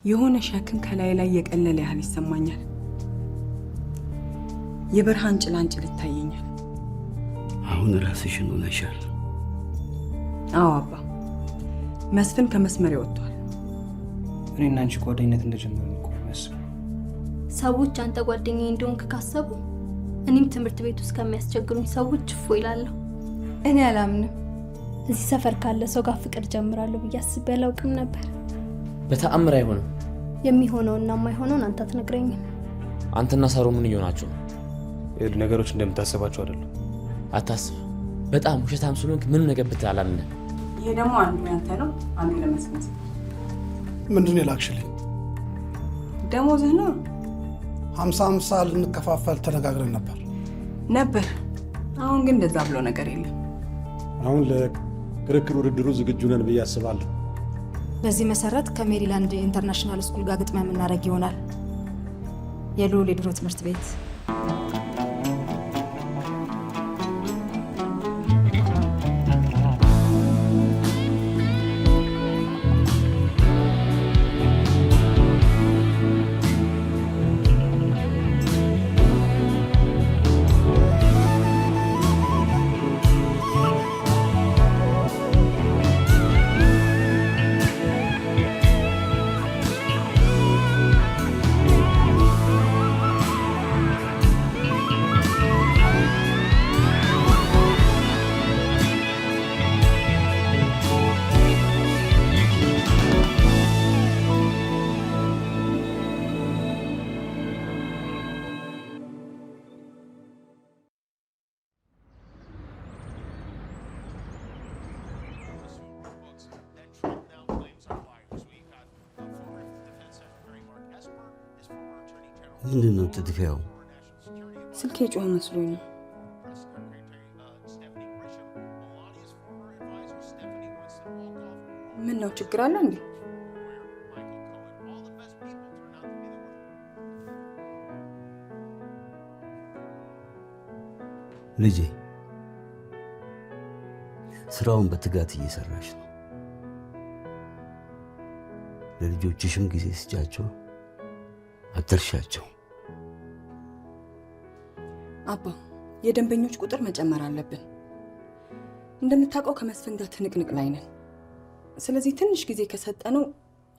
የሆነ ሸክም ከላይ ላይ የቀለለ ያህል ይሰማኛል። የብርሃን ጭላንጭል ይታየኛል። አሁን ራስሽን ሆነሻል። አዎ አባ፣ መስፍን ከመስመር ወጥቷል። እኔና አንቺ ጓደኝነት እንደጀመርን እኮ መስፍን። ሰዎች አንተ ጓደኛዬ እንደሆንክ ካሰቡ እኔም ትምህርት ቤት ውስጥ ከሚያስቸግሩኝ ሰዎች እፎ ይላለሁ። እኔ አላምንም። እዚህ ሰፈር ካለ ሰው ጋር ፍቅር ጀምራለሁ ብዬ አስቤ አላውቅም ነበር። በተአምር አይሆንም። የሚሆነውና የማይሆነውን አንተ አትነግረኝም። አንተና ሳሮ ምን እየሆናችሁ? ነገሮች እንደምታስባቸው አይደለም። አታስብ። በጣም ውሸታም ስለሆንክ ምንም ነገር ብትል አላምንም። ይሄ ደግሞ አንዱ ያንተ ነው፣ አንዱ ለመስማት። ምንድን የላክሽልኝ? ደሞዝህ ነው። 50-50 ልንከፋፈል ተነጋግረን ነበር። አሁን ግን እንደዛ ብሎ ነገር የለም። አሁን ለክርክር ውድድሩ ዝግጁ ነን ብዬ አስባለሁ። በዚህ መሰረት ከሜሪላንድ ኢንተርናሽናል ስኩል ጋር ግጥሚያ የምናደርግ ይሆናል። የልዑል የድሮ ትምህርት ቤት ምንድን ነው ጥድፊያው? ስልኬ ጮኸ መስሎኝ ነው። ምን ነው ችግር አለ እንዴ? ልጄ ስራውን በትጋት እየሰራሽ ነው። ለልጆችሽም ጊዜ ስጫቸው፣ አትርሻቸው። አባ፣ የደንበኞች ቁጥር መጨመር አለብን። እንደምታውቀው ከመስፍን ጋር ትንቅንቅ ላይ ነን። ስለዚህ ትንሽ ጊዜ ከሰጠነው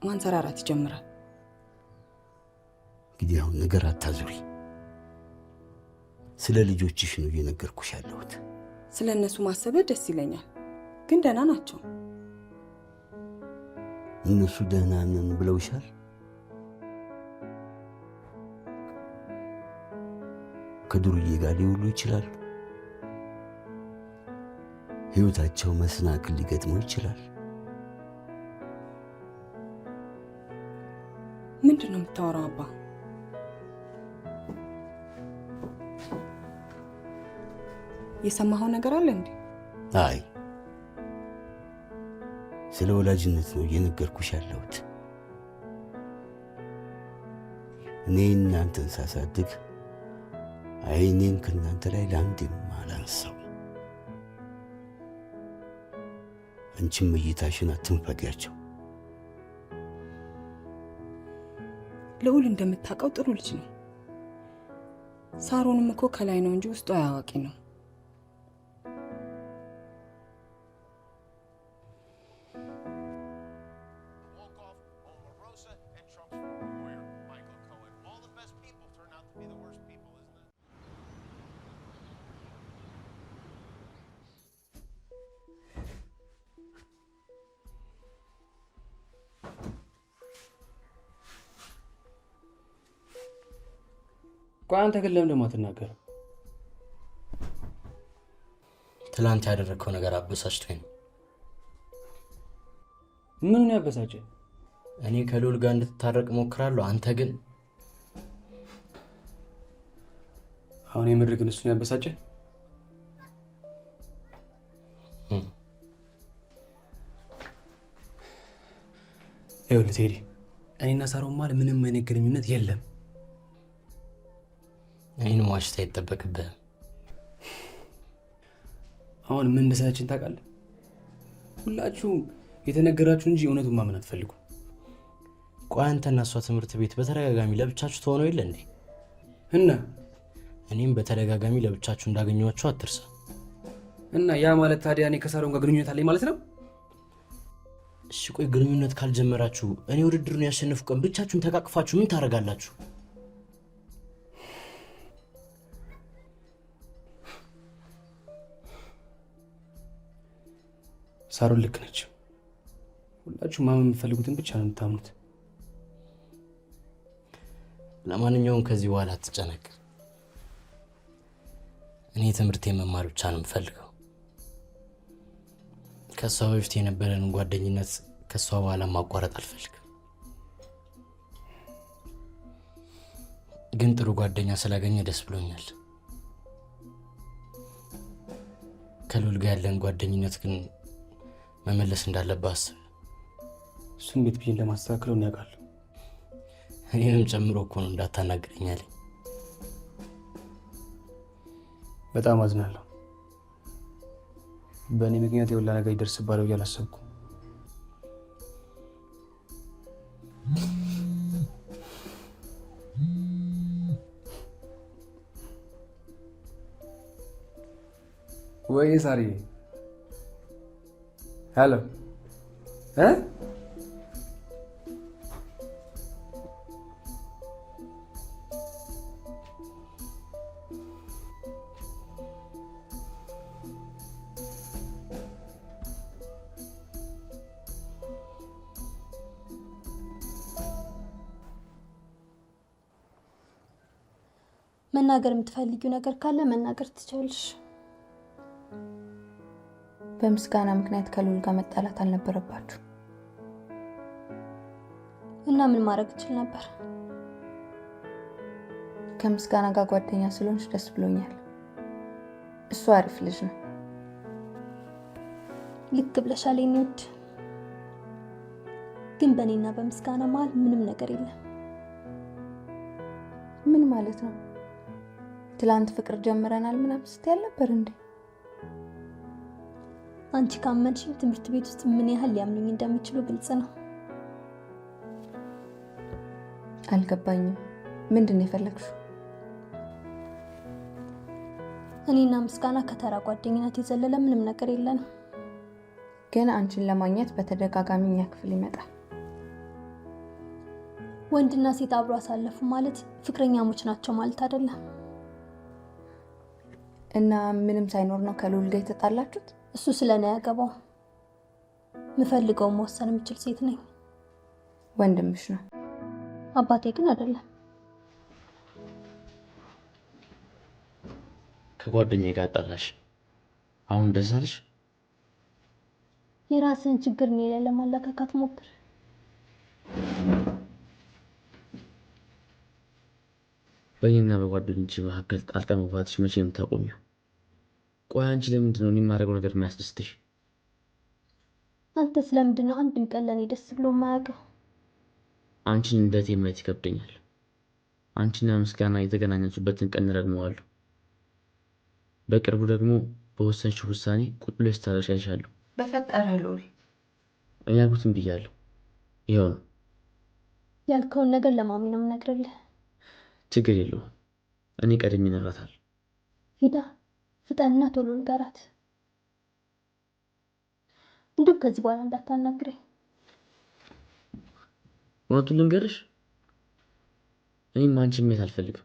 ማንሰራራት ይጀምራል። እንግዲህ አሁን ነገር አታዙሪ። ስለ ልጆችሽ ነው እየነገርኩሽ ያለሁት። ስለ እነሱ ማሰብ ደስ ይለኛል፣ ግን ደህና ናቸው። እነሱ ደህና ነን ብለውሻል? ከዱርዬ ጋር ሊውሉ ይችላሉ። ህይወታቸው መሰናክል ሊገጥመው ይችላል። ምንድን ነው የምታወራው አባ? የሰማኸው ነገር አለ እንዴ? አይ፣ ስለ ወላጅነት ነው እየነገርኩሽ ያለሁት። እኔ እናንተን ሳሳድግ አይኔን ከእናንተ ላይ ለአንዴም አላነሳው። አንቺም እይታሽን አትንፈጊያቸው። ልዑል እንደምታውቀው ጥሩ ልጅ ነው። ሳሮንም እኮ ከላይ ነው እንጂ ውስጡ አያዋቂ ነው። ቆይ አንተ ግን ለምን አትናገርም? ትላንት ያደረግከው ነገር አበሳጭቶኝ ነው። ምኑን ያበሳጨ? እኔ ከልዑል ጋር እንድትታረቅ ሞክራለሁ። አንተ ግን አሁን የምር ግን እሱን ያበሳጨ? ይኸውልህ ቴዲ፣ እኔና ሳሮን ማለት ምንም አይነት ግንኙነት የለም። አይን ዋሽታ አይጠበቅብህም። አሁን ምን እንደሰራችን ታውቃለህ? ሁላችሁም የተነገራችሁ እንጂ እውነቱን ማመን አትፈልጉ። ቆይ አንተና እሷ ትምህርት ቤት በተደጋጋሚ ለብቻችሁ ተሆነው የለ እንዴ? እና እኔም በተደጋጋሚ ለብቻችሁ እንዳገኘኋችሁ አትርሳ። እና ያ ማለት ታዲያ እኔ ከሳሮን ጋር ግንኙነት አለኝ ማለት ነው? እሺ ቆይ ግንኙነት ካልጀመራችሁ እኔ ውድድሩን ያሸነፍኩ ቀን ብቻችሁን ተቃቅፋችሁ ምን ታደርጋላችሁ? ሳሮን ልክ ነች። ሁላችሁ ማመን የምትፈልጉትን ብቻ ነው የምታምኑት። ለማንኛውም ከዚህ በኋላ አትጨነቅ። እኔ ትምህርቴን መማር ብቻ ነው የምፈልገው። ከሷ በፊት የነበረን ጓደኝነት ከሷ በኋላ ማቋረጥ አልፈልግም። ግን ጥሩ ጓደኛ ስላገኘ ደስ ብሎኛል። ከሉል ጋር ያለን ጓደኝነት ግን መመለስ እንዳለብህ አስብ። እሱን ቤት ብዬ ለማስተካከለው ያውቃለሁ። እኔንም ጨምሮ እኮ ነው እንዳታናግረኝ አለኝ። በጣም አዝናለሁ። በእኔ ምክንያት የሁላ ነገር ይደርስባል ብዬ አላሰብኩም። ወይ ሳሪ ሄሎ መናገር የምትፈልጊው ነገር ካለ መናገር ትችላለሽ። በምስጋና ምክንያት ከሉል ጋር መጣላት አልነበረባችሁ እና ምን ማድረግ እችል ነበር? ከምስጋና ጋር ጓደኛ ስለሆንሽ ደስ ብሎኛል። እሱ አሪፍ ልጅ ነው። ልክ ብለሻል የኔ ውድ። ግን በእኔና በምስጋና መሀል ምንም ነገር የለም። ምን ማለት ነው? ትላንት ፍቅር ጀምረናል ምናምን ስትይ ነበር እንዴ? አንቺ ካመንሽኝ ትምህርት ቤት ውስጥ ምን ያህል ሊያምኑኝ እንደሚችሉ ግልጽ ነው። አልገባኝም። ምንድን ነው የፈለግሽው? እኔና ምስጋና ከተራ ጓደኝነት የዘለለ ምንም ነገር የለንም። ግን አንቺን ለማግኘት በተደጋጋሚ እኛ ክፍል ይመጣል። ወንድና ሴት አብሮ አሳለፉ ማለት ፍቅረኛሞች ናቸው ማለት አይደለም። እና ምንም ሳይኖር ነው ከሉል ጋር የተጣላችሁት? እሱ ስለኔ ያገባው ምፈልገው መወሰን የምችል ሴት ነኝ። ወንድምሽ ነው። አባቴ ግን አይደለም። ከጓደኛዬ ጋር አጣላሽ። አሁን ደስ አለሽ? የራስን ችግር ነው ለማለካካት ሞክር። በእኔና በጓደኞቼ መካከል ጣልቃ መግባትሽ መቼ ነው የምታቆሚው? ቆይ አንቺ ለምንድን ነው እኔ የማደርገው ነገር የሚያስደስትሽ? አንተ ስለምንድን ነው አንድም ቀን ለኔ ደስ ብሎ የማያውቀው? አንቺን እንደቴ ማየት ይከብደኛል። አንቺና ምስጋና የተገናኛችሁበትን ቀን እረግመዋለሁ። በቅርቡ ደግሞ በወሰንሽው ውሳኔ ቁጭ ብለሽ ታረሻሻለሁ። በፈጠረ ሉል እኔ ያልኩትን ብያለሁ። ይኸው ነው። ያልከውን ነገር ለማሚ ነው የምነግርልህ። ችግር የለውም። እኔ ቀድሜ እነግራታለሁ። ሂዳ ፍጠንና ቶሎ ንገራት። እንዲሁም ከዚህ በኋላ እንዳታናግረኝ። እውነቱን ልንገርሽ፣ እኔም አንቺን ማየት አልፈልግም።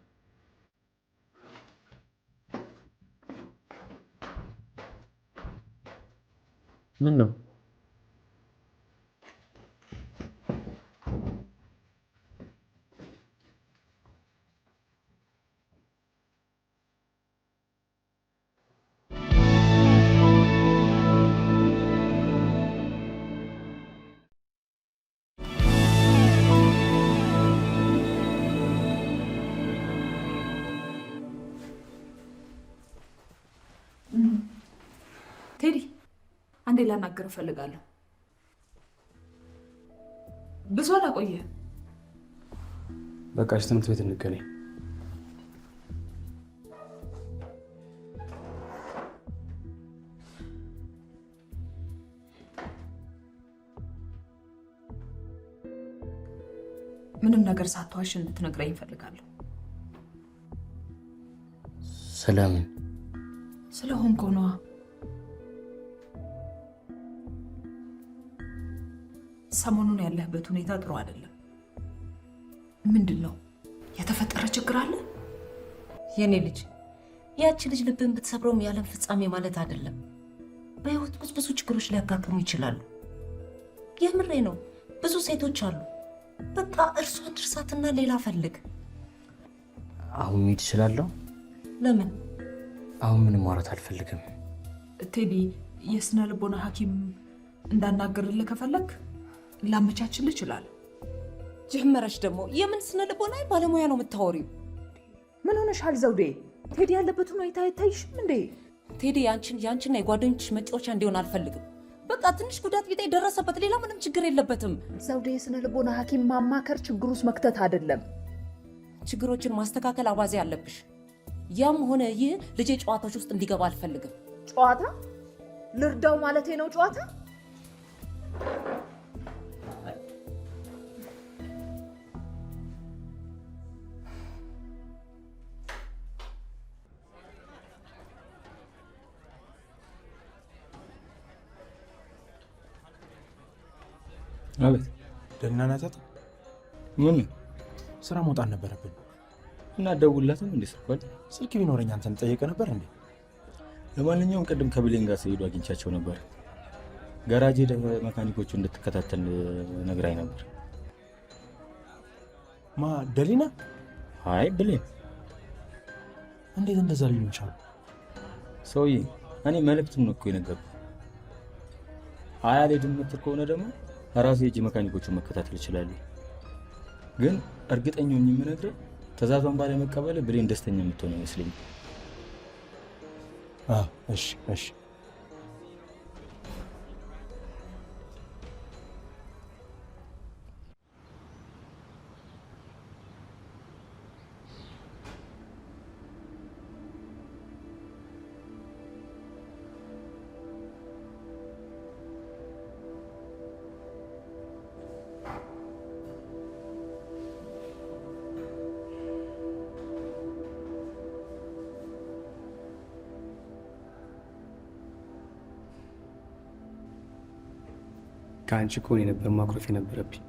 ምን ነው? ቴዲ አንዴ ላናገር እፈልጋለሁ። ብዙ አላቆየህም። በቃ እሺ፣ ትምህርት ቤት እንገናኝ። ምንም ነገር ሳትዋሽ እንድትነግረኝ እፈልጋለሁ። ስለምን? ስለሆንከው ነዋ። ሰሞኑን ያለህበት ሁኔታ ጥሩ አይደለም። ምንድን ነው የተፈጠረ ችግር አለ? የኔ ልጅ ያቺ ልጅ ልብን ብትሰብረውም ያለም ፍጻሜ ማለት አይደለም። በህይወት ውስጥ ብዙ ችግሮች ሊያጋጥሙ ይችላሉ። የምሬ ነው። ብዙ ሴቶች አሉ። በቃ እርሷን ድርሳትና ሌላ ፈልግ። አሁን መሄድ እችላለሁ? ለምን? አሁን ምንም ማውራት አልፈልግም። ቴዲ፣ የስነ ልቦና ሐኪም እንዳናገርልህ ከፈለግ ላመቻችልህ እችላለሁ። ጀመረሽ ደግሞ የምን ስነ ልቦና ባለሙያ ነው የምታወሪው? ምን ሆነሻል ዘውዴ? ቴዲ ያለበት ሁኔታ አይታይሽም እንዴ? ቴዲ ያንቺና የጓደኞችሽ መጫወቻ እንዲሆን አልፈልግም። በቃ ትንሽ ጉዳት ቢጤ ደረሰበት፣ ሌላ ምንም ችግር የለበትም። ዘውዴ፣ የስነ ልቦና ሐኪም ማማከር ችግር ውስጥ መክተት አይደለም። ችግሮችን ማስተካከል አባዜ አለብሽ። ያም ሆነ ይህ ልጄ ጨዋታዎች ውስጥ እንዲገባ አልፈልግም። ጨዋታ ልርዳው ማለቴ ነው? ጨዋታ አቤት። ደህና ናት? ምን ስራ መውጣት ነበረብን እና ደውልላትም እንዴ? ስልክ ቢኖረኝ አንተን ጠየቀ ነበር እንዴ? ለማንኛውም ቅድም ከብሌን ጋር ሲሄዱ አግኝቻቸው ነበር። ጋራጅ ሄደህ መካኒኮቹ እንድትከታተል ነግራኝ ነበር። ማ ደሊና? አይ ብሌን። እንዴት እንደዛ ሊሉ ይችላሉ? ሰውዬ እኔ መልእክቱን ነው እኮ የነገርኩህ። አልሄድም የምትል ከሆነ ደግሞ ራሴ ሄጄ መካኒኮቹን መከታተል እችላለሁ። ግን እርግጠኛው የምነግርህ ትዕዛዟን ባለመቀበል ብሌን ደስተኛ የምትሆን ይመስለኛል። እሺ እሺ። ከአንቺ እኮ እኔ ነበር ማኩረፍ የነበረብኝ።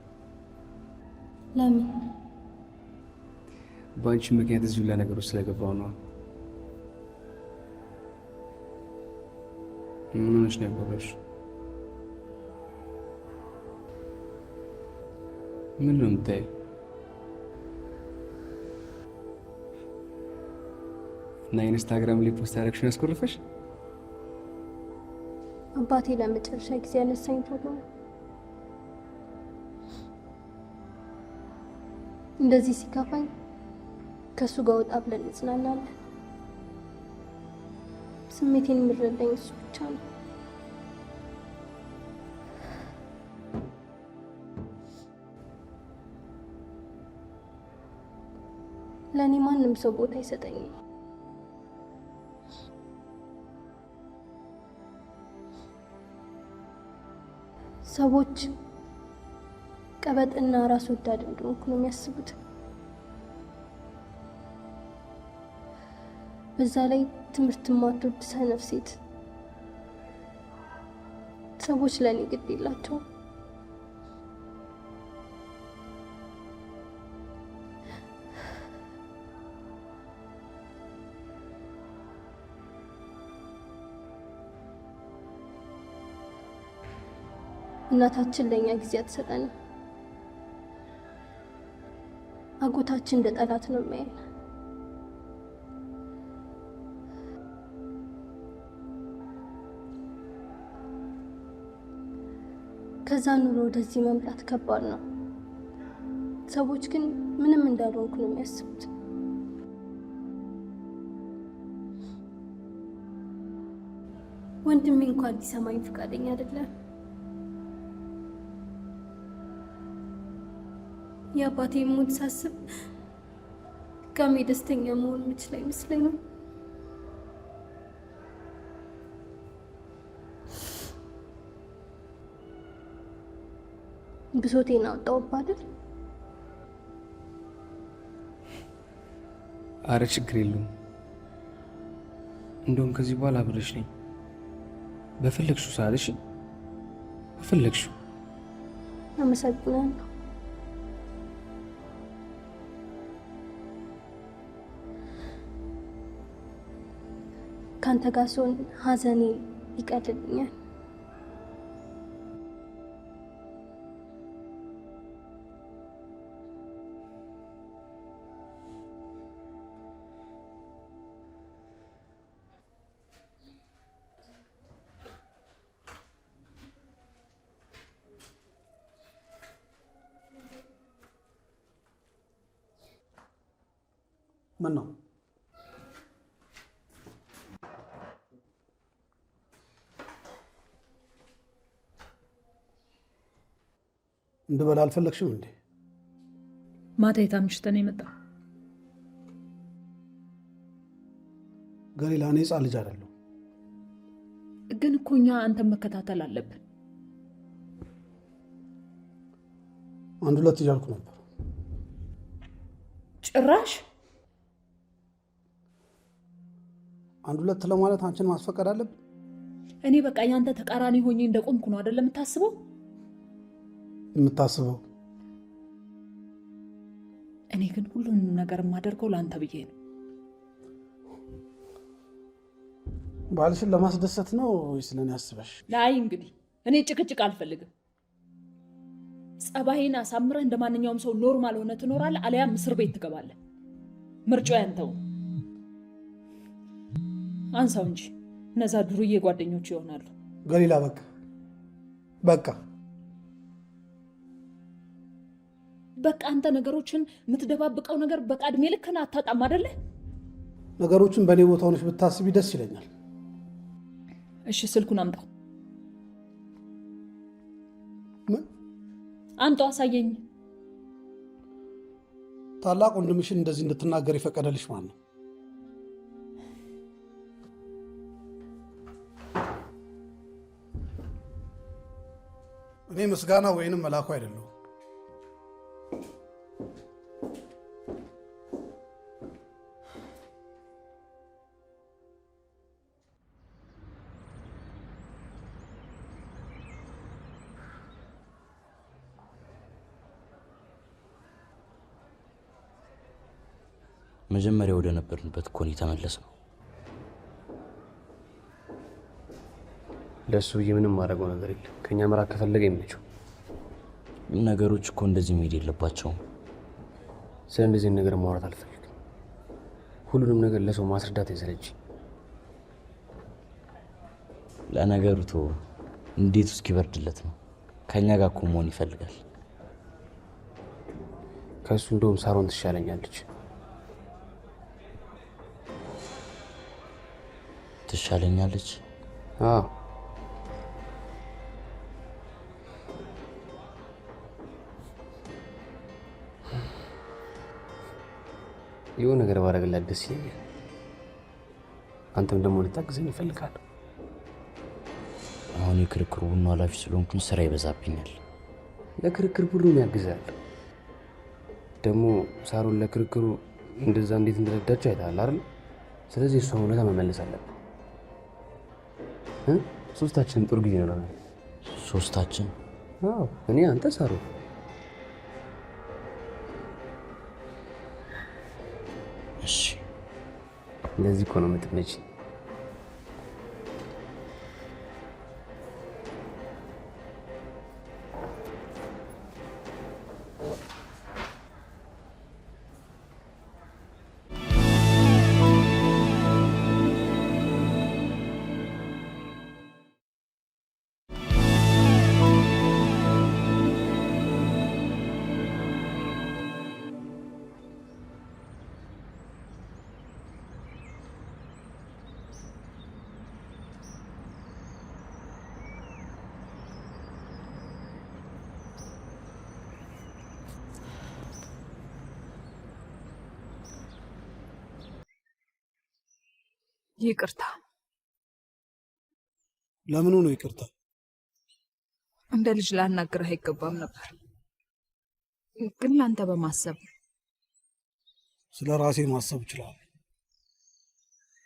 ለምን? በአንቺ ምክንያት እዚሁ ለነገሮች ስለገባው ነው። ምን ሆነሽ ነው ያባባልሽው? ምን ነው የምታየው? እና ኢንስታግራም ላይ ፖስት ያደረግሽውን ያስኮርፈሽ? አባቴ ለመጨረሻ ጊዜ ያነሳኝ ፎቶ ነው። እንደዚህ ሲከፋኝ ከእሱ ጋር ወጣ ብለን እንጽናናለን። ስሜቴን የሚረዳኝ እሱ ብቻ ነው። ለእኔ ማንም ሰው ቦታ አይሰጠኝም። ሰዎች ቀበጥና ራስ ወዳድ እንደሆንኩ ነው የሚያስቡት። በዛ ላይ ትምህርት ማትወድ ሰነፍ ሴት። ሰዎች ለእኔ ግድ የላቸውም። እናታችን ለኛ ጊዜ አትሰጠንም። አጎታችን እንደ ጠላት ነው የሚያየን። ከዛ ኑሮ ወደዚህ መምጣት ከባድ ነው። ሰዎች ግን ምንም እንዳልሆንኩ ነው የሚያስቡት። ወንድሜ እንኳን ሊሰማኝ ፈቃደኛ አይደለም። የአባቴ ሞት ሳስብ ድጋሜ ደስተኛ መሆን የምችል አይመስለኝም። ብሶቴን አወጣሁብህ አይደል? አረ ችግር የለውም። እንደውም ከዚህ በኋላ አብረሽ ነኝ። በፈለግሽው ሰዓት እሺ? በፈለግሽው። አመሰግናለሁ። ከአንተ ጋር ስሆን ሀዘኔ ይቀልልኛል። ምን ነው እንድበላ አልፈለግሽም እንዴ? ማታ የታምሽተ ነው የመጣው? ገሊላ፣ እኔ ሕፃን ልጅ አይደለሁ። ግን እኮ እኛ አንተን መከታተል አለብን። አንድ ሁለት እያልኩ ነበር። ጭራሽ አንድ ሁለት ለማለት አንቺን ማስፈቀድ አለብን? እኔ በቃ ያንተ ተቃራኒ ሆኜ እንደቆምኩ ነው አይደለም የምታስበው? የምታስበው? እኔ ግን ሁሉንም ነገር የማደርገው ለአንተ ብዬ ነው። ባልሽን ለማስደሰት ነው ወይስ ለኔ አስበሽ? ላይ እንግዲህ እኔ ጭቅጭቅ አልፈልግም። ጸባይን አሳምረህ እንደ ማንኛውም ሰው ኖርማል ሆነ ትኖራለህ፣ አለያም እስር ቤት ትገባለህ። ምርጫው ያንተው። አንሳው እንጂ እነዛ ዱርዬ ጓደኞች ይሆናሉ። ገሊላ፣ በቃ በቃ አንተ ነገሮችን የምትደባብቀው ነገር በቃ እድሜ ልክህን አታጣም አይደለ? ነገሮችን በእኔ ቦታ ሆነሽ ብታስቢ ደስ ይለኛል። እሺ ስልኩን አምጣው። ምን? አምጣው፣ አሳየኝ። ታላቅ ወንድምሽን እንደዚህ እንድትናገር የፈቀደልሽ ማን ነው? እኔ ምስጋና ወይንም መላኩ አይደለሁም። መጀመሪያ ወደ ነበርንበት እኮ ነው የተመለስነው። ለእሱ ብዬ ምንም ማድረገው ነገር የለም። ከእኛ መራቅ ከፈለገ ይመቸው። ነገሮች እኮ እንደዚህ መሄድ የለባቸውም። ስለ እንደዚህ ነገር ማውራት አልፈልግም። ሁሉንም ነገር ለሰው ማስረዳት አይሰለች። ለነገሩ ቶ እንዴት እስኪበርድለት ነው። ከእኛ ጋር እኮ መሆን ይፈልጋል። ከእሱ እንደውም ሳሮን ትሻለኛለች። ትሻለኛለች? አዎ። የሆነ ነገር ባደርግላት ደስ ይለኛል። አንተም ደግሞ ልታግዘኝ ይፈልጋል። አሁን የክርክሩ ቡና ኃላፊ ስለሆንኩኝ ስራ ይበዛብኛል። ለክርክር ሁሉም ያግዛል። ደግሞ ሳሮን ለክርክሩ እንደዛ እንዴት እንደረዳቸው አይተሃል አይደል? ስለዚህ እሷ እውነታ መመለስ አለብን። ሶስታችንም ጥሩ ጊዜ ነው። ሶስታችን? አዎ፣ እኔ፣ አንተ፣ ሳሮን። እሺ። ለዚህ እኮ ነው የምትመጪ። ይቅርታ። ለምኑ ነው ይቅርታ? እንደ ልጅ ላናግርህ አይገባም ነበር፣ ግን ላንተ በማሰብ ስለ ራሴ ማሰብ እችላለሁ።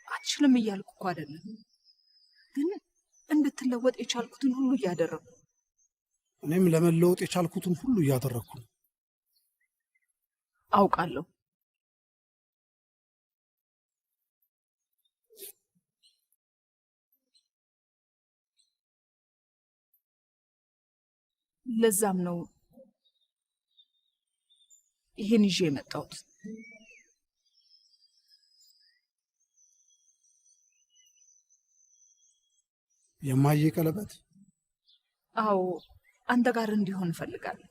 አትችልም እያልኩ እኮ አይደለም፣ ግን እንድትለወጥ የቻልኩትን ሁሉ እያደረኩ። እኔም ለመለወጥ የቻልኩትን ሁሉ እያደረኩ ነው። አውቃለሁ። ለዛም ነው ይሄን ይዤ የመጣሁት። የማየ ቀለበት? አዎ፣ አንተ ጋር እንዲሆን እፈልጋለሁ።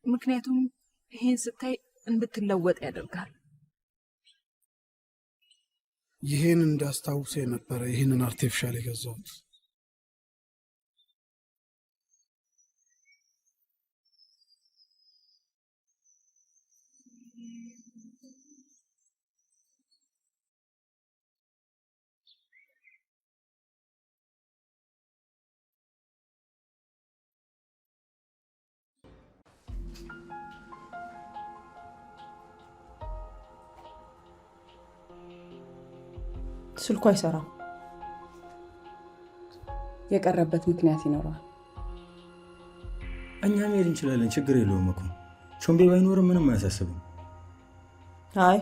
ምክንያቱም ይሄን ስታይ እንድትለወጥ ያደርጋል። ይሄን እንዳስታውሰ የነበረ ይህንን አርቲፊሻል የገዛሁት ስልኩ አይሰራም። የቀረበት ምክንያት ይኖረዋል። እኛ መሄድ እንችላለን፣ ችግር የለውም እኮ ሾምቤ ባይኖርም ምንም አያሳስብም። አይ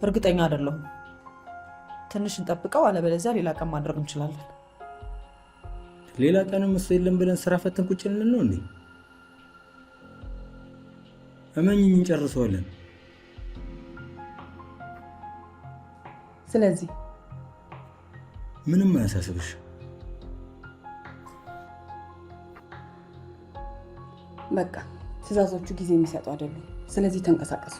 እርግጠኛ አይደለሁም። ትንሽ እንጠብቀው፣ አለበለዚያ ሌላ ቀን ማድረግ እንችላለን። ሌላ ቀንም እሱ የለም ብለን ስራ ፈተን ቁጭ ልንል ነው እንዴ? እመኝኝ እንጨርሰዋለን። ስለዚህ ምንም አያሳስብሽ። በቃ ትዕዛዞቹ ጊዜ የሚሰጡ አይደሉም። ስለዚህ ተንቀሳቀሱ።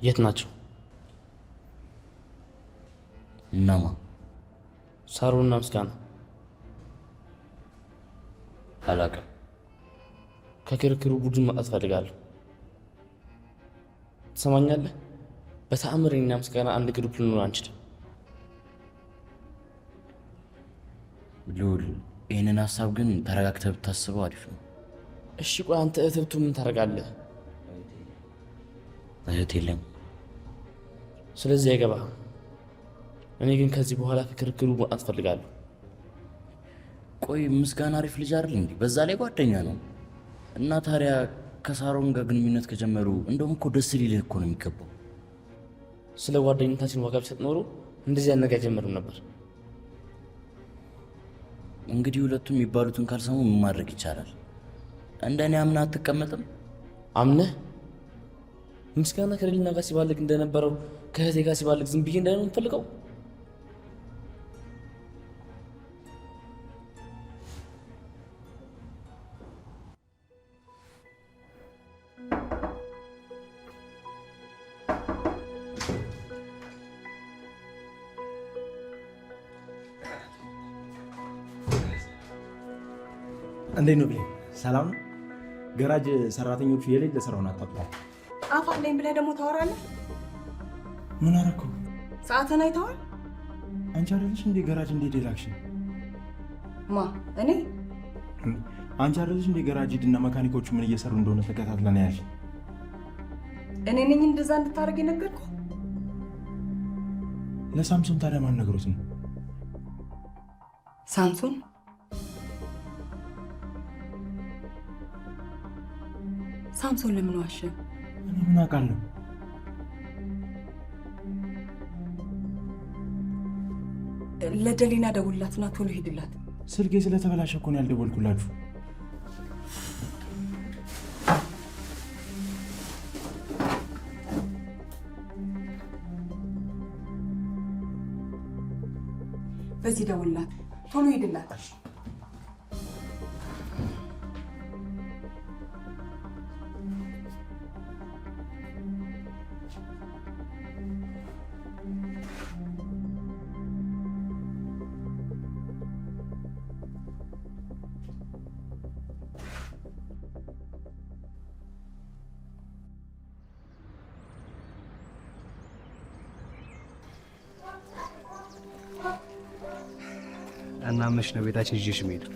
የት ናቸው? እናማ ሳሩና ምስጋና? አላውቅም። ከክርክሩ ቡድን መውጣት ፈልጋለሁ። ትሰማኛለህ? በተአምር እኔና ምስጋና አንድ ግሩፕ ልንሆን አንችልም። ልዑል፣ ይህንን ሀሳብ ግን ተረጋግተህ ብታስበው አሪፍ ነው። እሺ ቆይ አንተ እህትብቱ ምን ታደርጋለህ? እህት የለም። ስለዚህ አይገባህም። እኔ ግን ከዚህ በኋላ ከክርክሩ መውጣት ፈልጋለሁ። ቆይ ምስጋና አሪፍ ልጅ አይደል እንዴ? በዛ ላይ ጓደኛ ነው። እና ታዲያ ከሳሮን ጋር ግንኙነት ከጀመሩ እንደውም እኮ ደስ ሊልህ እኮ ነው የሚገባው። ስለ ጓደኝነታችን ዋጋ ቢሰጥ ኖሮ እንደዚህ ያነጋ አይጀምርም ነበር። እንግዲህ ሁለቱም የሚባሉትን ካልሰሙ ምን ማድረግ ይቻላል? እንደኔ አምነህ አትቀመጥም? አምነህ ምስጋና ከሌልና ጋር ሲባልግ እንደነበረው ከእህቴ ጋር ሲባልግ ዝም ብዬ እንዳይሆን የምትፈልገው? እንዴት ነው ብሌን? ሰላም ነው? ገራጅ ሰራተኞቹ የሌለ ስራውን አጣጥተዋል። አፍ አለኝ ብለህ ደግሞ ታወራለህ? ምን አደረኩ? ሰዓትን አይተዋል? አንቺ አይደለሽ እንዴ ገራጅ እንዴት ሄዳክሽን? ማ እኔ? አንቺ አይደለሽ እንዴ ገራጅ ሂድና መካኒኮቹ ምን እየሰሩ እንደሆነ ተከታትለን ያልሽ? እኔ ነኝ እንደዛ እንድታደርግ የነገርኩህ? ለሳምሶን ታዲያ ማን ነገሩት ነው? ሳምሶን ሳምሶን ለምን ዋሸ? እኔ ምን አውቃለሁ? ለደሊና ደውልላትና ቶሎ ሂድላት። ስልኬ ስለተበላሸ እኮ ነው ያልደወልኩላችሁ። በዚህ ደውልላት፣ ቶሎ ሂድላት። እና መች ነው ቤታችን ይዤሽ የምሄደው?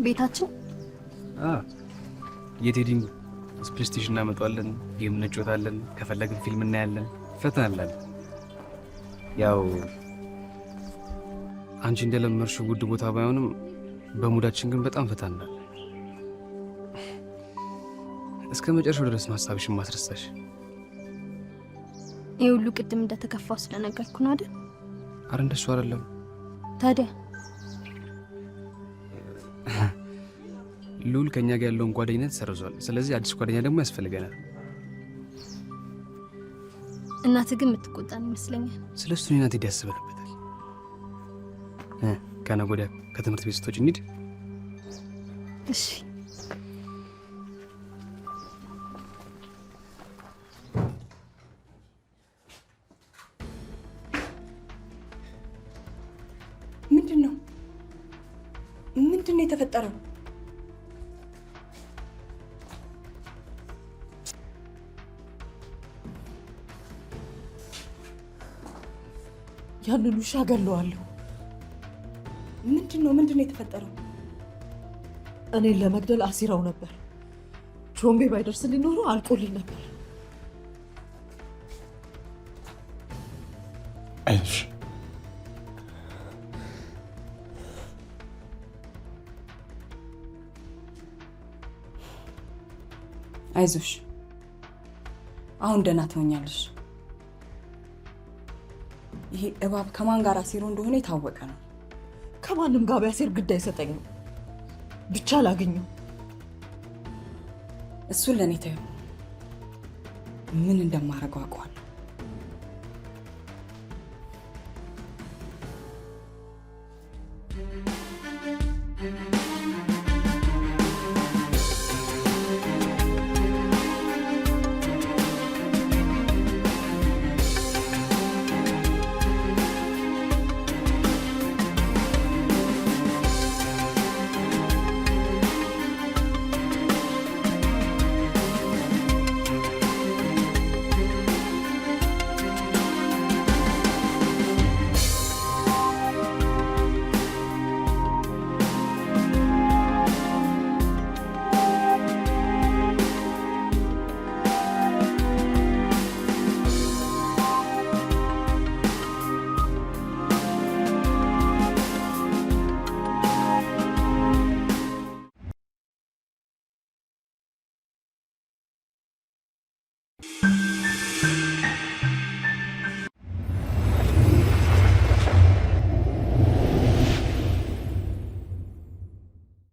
ቤታችን የቴዲን ፕሌይስቴሽን እናመጣዋለን፣ ጌም እንጫወታለን፣ ከፈለግን ፊልም እናያለን፣ ፈታ እንላለን። ያው አንቺ እንደለመድሽው ውድ ቦታ ባይሆንም በሙዳችን ግን በጣም ፈታ እንላለን። እስከ መጨረሻው ድረስ ሀሳብሽን ማስረሳሽ። ይህ ሁሉ ቅድም እንደተከፋው ስለነገርኩ ነው አይደል? አረ እንደሱ አይደለም። ታዲያ ሉል ከኛ ጋር ያለውን ጓደኝነት ሰርዟል። ስለዚህ አዲስ ጓደኛ ደግሞ ያስፈልገናል። እናትህ ግን የምትቆጣን ይመስለኛል። ስለሱ እኔና ቴዲ ያስበንበታል። ከነገ ወዲያ ከትምህርት ቤት ስትወጪ እንሂድ። እሺ። ምንድን ነው የተፈጠረው? ያንን ውሻ ገለዋለሁ። ምንድን ነው የተፈጠረው? እኔን ለመግደል አሲረው ነበር። ቾምቤ ባይደርስልኝ ኖሮ አልቆልኝ ነበር። አይዞሽ አይዞሽ፣ አሁን ደህና ትሆኛለሽ። ይሄ እባብ ከማን ጋር አሲሮ እንደሆነ የታወቀ ነው። ከማንም ጋር ቢያሴር ግድ አይሰጠኝም። ብቻ ላገኘው። እሱን ለእኔ ተይው። ምን እንደማደርገው አውቀዋለሁ። you